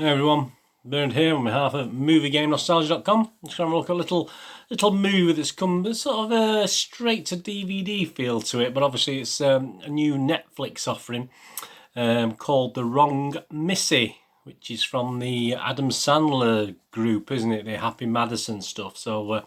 Hey everyone, Bernard here on behalf of MovieGameNostalgia.com. I'm just going to look at a little movie that's come sort of a straight to DVD feel to it, but obviously it's a new Netflix offering called The Wrong Missy, which is from the Adam Sandler group, isn't it? The Happy Madison stuff. So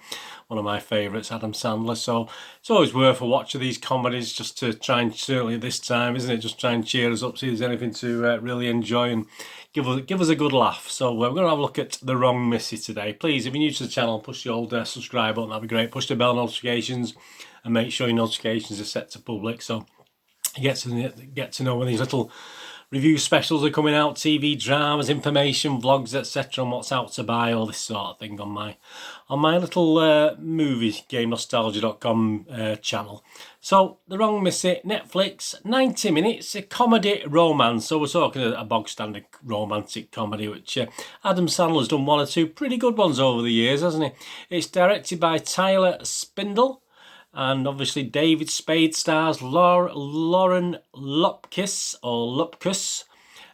one of my favourites, Adam Sandler. So it's always worth a watch of these comedies just to try and, certainly this time, isn't it? Just try and cheer us up, see if there's anything to really enjoy and give us a good laugh. So we're going to have a look at The Wrong Missy today. Please, if you're new to the channel, push the old subscribe button. That'd be great. Push the bell notifications and make sure your notifications are set to public. So you get to know when these little review specials are coming out, TV dramas, information, vlogs, etc., and what's out to buy, all this sort of thing on my little MovieGameNostalgia.com channel. So, The Wrong Missy, Netflix, 90 minutes, a comedy romance. So we're talking a bog standard romantic comedy, which Adam Sandler's done one or two pretty good ones over the years, hasn't he? It's directed by Tyler Spindle. And obviously David Spade stars, Lauren Lupkus,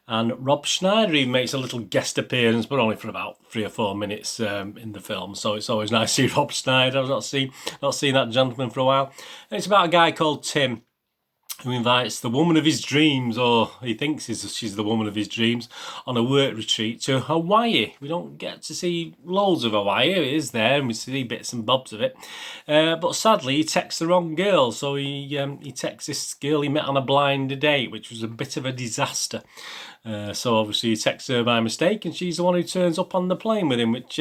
and Rob Schneider even makes a little guest appearance, but only for about 3 or 4 minutes in the film. So it's always nice to see Rob Schneider. I've not seen that gentleman for a while. And it's about a guy called Tim, who invites the woman of his dreams, or he thinks she's the woman of his dreams, on a work retreat to Hawaii. We don't get to see loads of Hawaii. It is there, and we see bits and bobs of it. But sadly, he texts the wrong girl. So he texts this girl he met on a blind date, which was a bit of a disaster. So obviously he texts her by mistake, and she's the one who turns up on the plane with him, which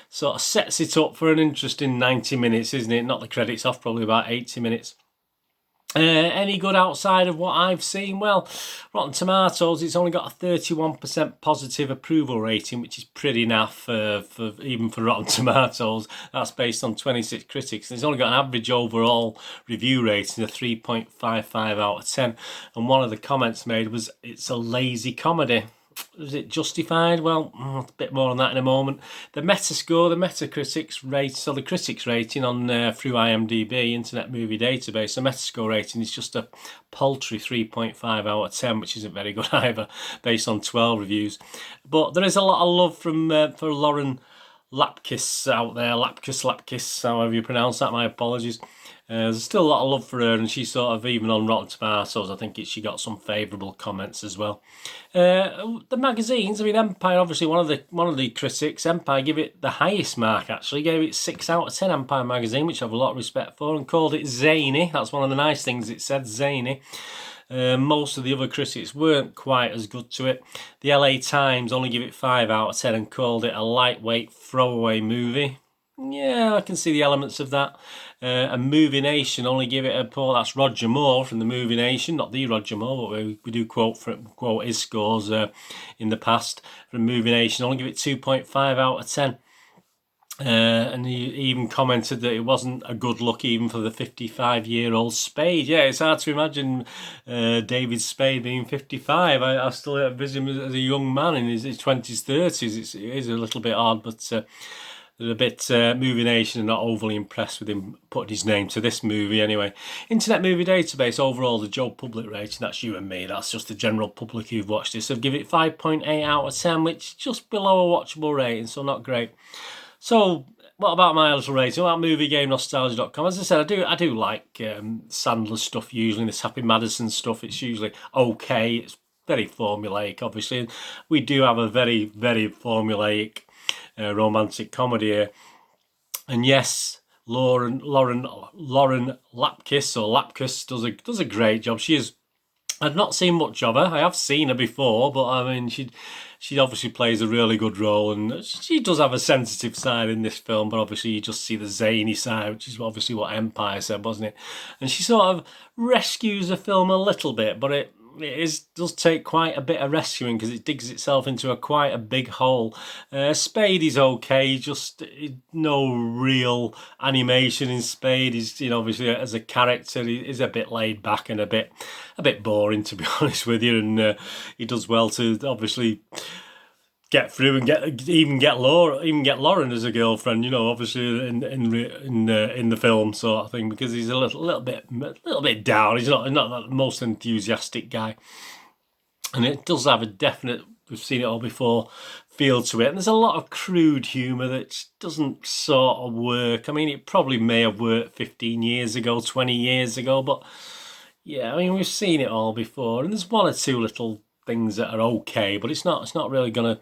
sort of sets it up for an interesting 90 minutes, isn't it? Not the credits off, probably about 80 minutes. Any good outside of what I've seen? Well, Rotten Tomatoes, it's only got a 31% positive approval rating, which is pretty naff even for Rotten Tomatoes. That's based on 26 critics. And it's only got an average overall review rating of 3.55 out of 10. And one of the comments made was, it's a lazy comedy. Is it justified? Well, a bit more on that in a moment. The Metascore, the Metacritic's rate, so the critics rating on through IMDB, Internet Movie Database, the Metascore rating is just a paltry 3.5 out of 10, which isn't very good either, based on 12 reviews. But there is a lot of love from for Lauren Lapkus out there, Lapkus, however you pronounce that, my apologies. There's still a lot of love for her, and she's sort of, even on Rotten Tomatoes, I think she got some favourable comments as well. The magazines, I mean, Empire, obviously one of the critics, Empire gave it the highest mark, actually, gave it 6 out of 10, Empire magazine, which I have a lot of respect for, and called it zany. That's one of the nice things it said, zany. Most of the other critics weren't quite as good to it. The LA Times only give it 5 out of 10 and called it a lightweight throwaway movie. Yeah, I can see the elements of that. And Movie Nation only give it a poor. That's Roger Moore from the Movie Nation, not the Roger Moore, but we do quote his scores in the past from Movie Nation. Only give it 2.5 out of 10. And he even commented that it wasn't a good look even for the 55-year-old Spade. Yeah, it's hard to imagine David Spade being 55. I still envisage him as a young man in his 20s, 30s. It is a little bit odd, but they're a bit Movie Nation are not overly impressed with him putting his name to this movie anyway. Internet Movie Database, overall, the Joe Public rating, that's you and me, that's just the general public who've watched this, have given it 5.8 out of 10, which is just below a watchable rating, so not great. So, what about my little rating? What about MovieGameNostalgia.com? As I said, I do like Sandler stuff usually, this Happy Madison stuff. It's usually okay. It's very formulaic, obviously. We do have a very, very formulaic romantic comedy here. And yes, Lauren Lapkus does a great job. I've not seen much of her. I have seen her before, but I mean, she obviously plays a really good role, and she does have a sensitive side in this film, but obviously you just see the zany side, which is obviously what Empire said, wasn't it? And she sort of rescues the film a little bit, but it does take quite a bit of rescuing because it digs itself into quite a big hole. Spade is okay, just no real animation in Spade. He's, obviously as a character, he's a bit laid back and a bit boring, to be honest with you. And he does well to obviously get through and get Lauren as a girlfriend, obviously in the film sort of thing, because he's a little bit down. He's not the most enthusiastic guy, and it does have a definite we've seen it all before feel to it. And there's a lot of crude humour that doesn't sort of work. I mean, it probably may have worked 15 years ago, 20 years ago, but yeah, I mean, we've seen it all before. And there's one or two little things that are okay, but it's not really going to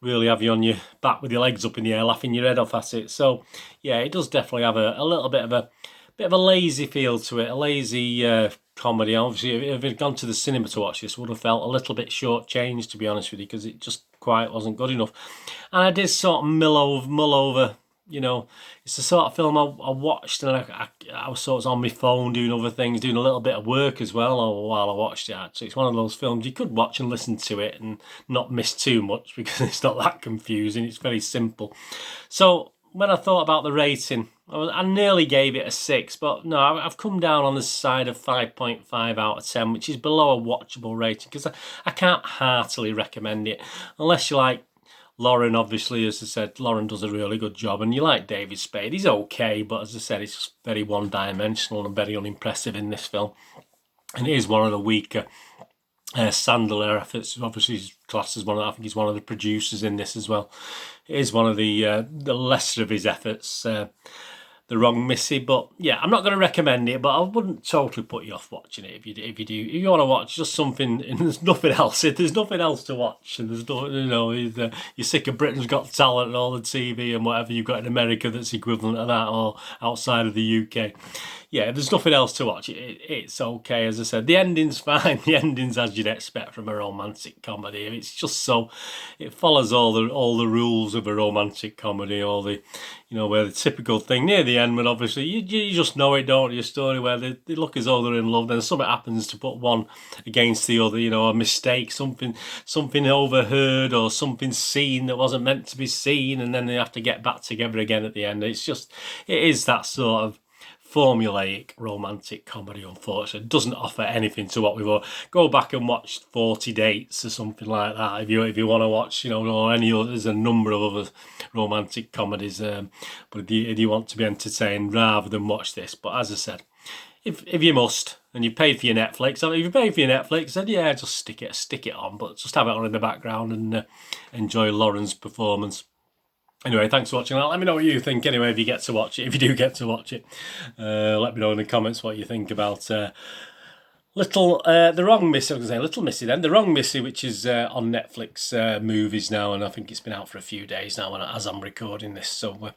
really have you on your back with your legs up in the air, laughing your head off at it. So yeah, it does definitely have a little bit of a lazy feel to it, a lazy comedy. Obviously, if I'd gone to the cinema to watch this, would have felt a little bit shortchanged, to be honest with you, because it just quite wasn't good enough. And I did sort of mull over. You know, it's the sort of film I watched, and I was sort of on my phone doing other things, doing a little bit of work as well while I watched it. Actually, it's one of those films you could watch and listen to it and not miss too much, because it's not that confusing. It's very simple. So when I thought about the rating, I nearly gave it a 6, but no, I've come down on the side of 5.5 out of 10, which is below a watchable rating, because I can't heartily recommend it unless you like Lauren. Obviously, as I said, Lauren does a really good job, and you like David Spade. He's okay, but as I said, he's just very one-dimensional and very unimpressive in this film. And it is one of the weaker Sandler efforts. Obviously, he's classed as I think he's one of the producers in this as well. It is one of the lesser of his efforts. The Wrong Missy, but yeah, I'm not going to recommend it, but I wouldn't totally put you off watching it if you want to watch just something and there's nothing else. If there's nothing else to watch, and there's no, you're sick of Britain's Got Talent and all the TV and whatever you've got in America that's equivalent to that, or outside of the UK. Yeah, if there's nothing else to watch, it's okay. As I said, the ending's fine. The ending's as you'd expect from a romantic comedy. It's just so, it follows all the rules of a romantic comedy, all the, where the typical thing near the end, but obviously you just know it, don't you? A story where they look as though they're in love, then something happens to put one against the other, a mistake, something overheard or something seen that wasn't meant to be seen, and then they have to get back together again at the end. It is that sort of formulaic romantic comedy, unfortunately. It doesn't offer anything to what we've go back and watch 40 Dates or something like that if you want to watch, or any other. There's a number of other romantic comedies, but if you want to be entertained rather than watch this. But as I said, if you must, and you paid for your Netflix, if you paid for your Netflix, then yeah, just stick it on, but just have it on in the background and enjoy Lauren's performance. Anyway, thanks for watching. Let me know what you think anyway if you get to watch it. If you do get to watch it, let me know in the comments what you think about The Wrong Missy. I was going to say Little Missy then. The Wrong Missy, which is on Netflix movies now, and I think it's been out for a few days now as I'm recording this. So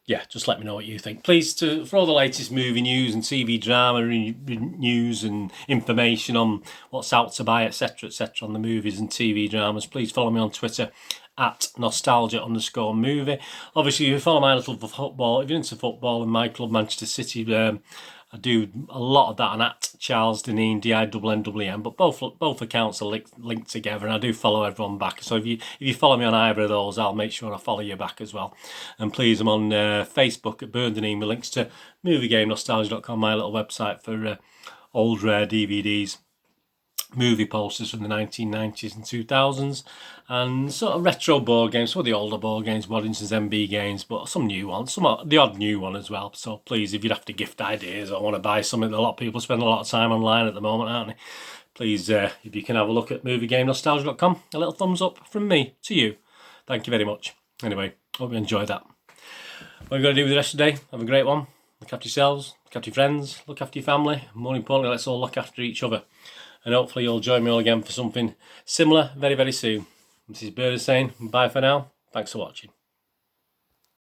yeah, just let me know what you think. Please, for all the latest movie news and TV drama news and information on what's out to buy, etc., on the movies and TV dramas, please follow me on Twitter at nostalgia_movie. Obviously, if you follow my little football, if you're into football and my club Manchester City, I do a lot of that on at Charles Deneen, DINNN, but both accounts are linked together, and I do follow everyone back. So if you follow me on either of those, I'll make sure I follow you back as well. And please, I'm on Facebook at BoardGameGeek with links to MovieGameNostalgia.com, my little website for old rare DVDs, movie posters from the 1990s and 2000s, and sort of retro board games, some of the older board games, Waddington's MB games, but some new ones, the odd new one as well. So please, if you'd have to gift ideas or want to buy something, a lot of people spend a lot of time online at the moment, aren't they? Please, if you can have a look at MovieGameNostalgia.com, a little thumbs up from me to you. Thank you very much. Anyway, hope you enjoyed that. What are you going to do with the rest of the day? Have a great one. Look after yourselves, look after your friends, look after your family. More importantly, let's all look after each other. And hopefully you'll join me all again for something similar very, very soon. This is Bird saying bye for now. Thanks for watching.